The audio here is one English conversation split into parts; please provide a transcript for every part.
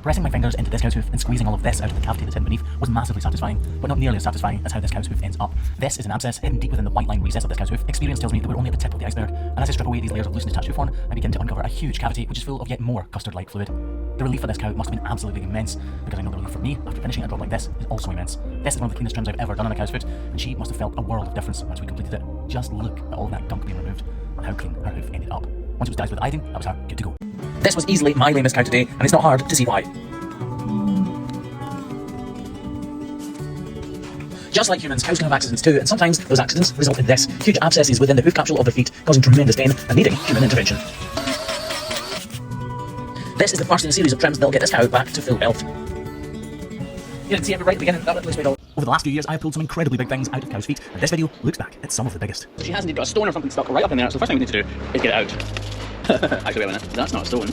Pressing my fingers into this cow's hoof and squeezing all of this out of the cavity that's hidden beneath was massively satisfying, but not nearly as satisfying as how this cow's hoof ends up. This is an abscess hidden deep within the white line recess of this cow's hoof. Experience tells me that we're only at the tip of the iceberg, and as I strip away these layers of loosely attached hoof horn, I begin to uncover a huge cavity which is full of yet more custard-like fluid. The relief for this cow must have been absolutely immense, because I know the relief for me after finishing a job like this is also immense. This is one of the cleanest trims I've ever done on a cow's foot, and she must have felt a world of difference once we completed it. Just look at all of that gunk being removed, and how clean her hoof ended up. Once it was dyed with iodine, that was her good to go. This was easily my lamest cow today, and it's not hard to see why. Just like humans, cows can have accidents too, and sometimes those accidents result in this: huge abscesses within the hoof capsule of their feet, causing tremendous pain and needing human intervention. This is the first in a series of trims that'll get this cow back to full health. You didn't see it right at the beginning, that little way. Over the last few years, I have pulled some incredibly big things out of cows' feet, and this video looks back at some of the biggest. She has indeed got a stone or something stuck right up in there, so the first thing we need to do is get it out. Actually, wait a minute, that's not a stone.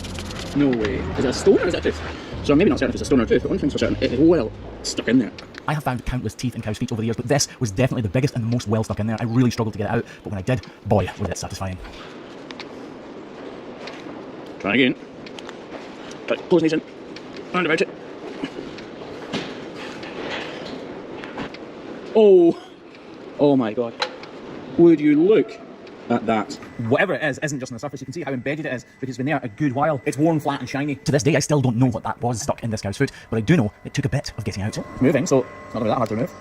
No way. Is it a stone or is it a tooth? So I'm maybe not certain if it's a stone or a tooth, but one thing's for certain, it is well stuck in there. I have found countless teeth in cows' feet over the years, but this was definitely the biggest and the most well stuck in there. I really struggled to get it out, but when I did, boy, was it satisfying. Try again. Right, close these in. Round about it. Oh my god. Would you look at that? Whatever it is isn't just on the surface. You can see how embedded it is because it's been there a good while. It's worn, flat and shiny. To this day, I still don't know what that was stuck in this cow's foot, but I do know it took a bit of getting out. It's moving, so it's not going to be that hard to remove.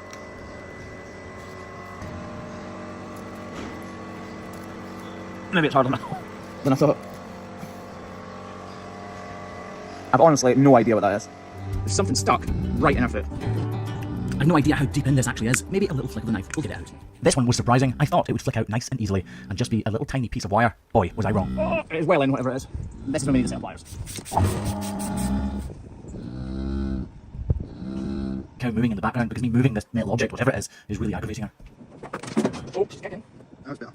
Maybe it's harder than I thought. I've honestly no idea what that is. There's something stuck right in her foot. I've no idea how deep in this actually is. Maybe a little flick of the knife will get it out. This one was surprising. I thought it would flick out nice and easily and just be a little tiny piece of wire. Boy, was I wrong. Oh, it is well in, whatever it is. This is when we need to set up pliers. Cow moving in the background because me moving this metal object, whatever it is really aggravating her. Oh, she's kicking. That was better.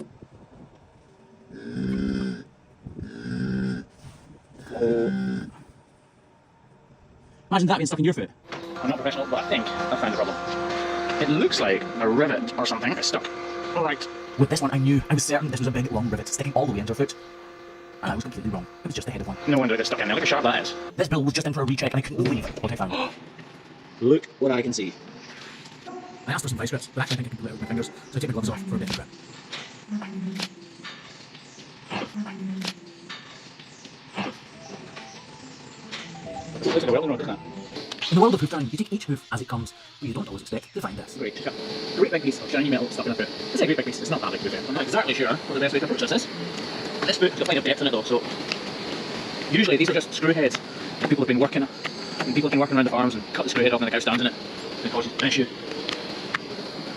Oh. Imagine that being stuck in your foot. I'm not professional, but I think I found the problem. It looks like a rivet or something is stuck. Alright. With this one, I was certain this was a big, long rivet sticking all the way into her foot. And I was completely wrong. It was just the head of one. No wonder it got stuck in there. Look how sharp that is. This bill was just in for a recheck and I couldn't believe what I found. Look what I can see. I asked for some vice grips, but actually I think I can pull it out with my fingers, so I take my gloves off for a bit of grip. Looks like a welding rod, doesn't it? In the world of hoof turning, you take each hoof as it comes, but you don't always expect to find this. Great, take a great big piece of shiny metal stuck in a foot. I say a great big piece, it's not that big to be fair. I'm not exactly sure what the best way to approach this is. This foot has got plenty of depth in it though, so usually these are just screw heads. People have been working around the farms and cut the screw head off and the cow stands in it. It causes an issue.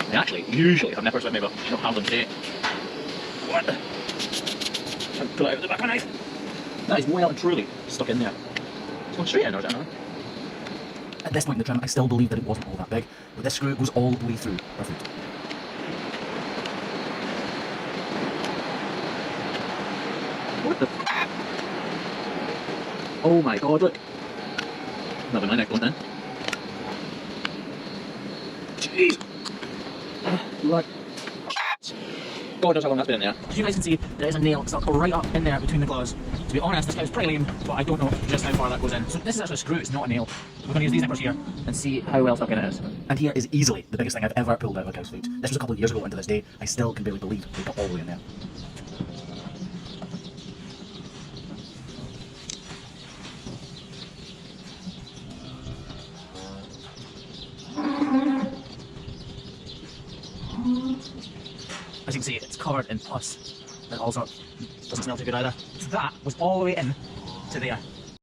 They actually usually have nippers with me, but I don't have them today. What? Try to pull it out with the back of my knife. That is well and truly stuck in there. It's going straight in, or is it another? At this point in the trim, I still believe that it wasn't all that big, but this screw goes all the way through her foot. What the? Oh my god, look! Not my neck going in. Jeez! Look. God knows how long that's been in there. As you guys can see, there is a nail stuck right up in there between the claws. To be honest, this cow's pretty lame, but I don't know just how far that goes in. So this is actually a screw, it's not a nail. We're going to use these nippers here and see how well stuck in it is. And here is easily the biggest thing I've ever pulled out of a cow's foot. This was a couple of years ago, and to this day, I still can barely believe they got all the way in there. As you can see, it's covered in pus. It also doesn't smell too good either. So that was all the way in to there.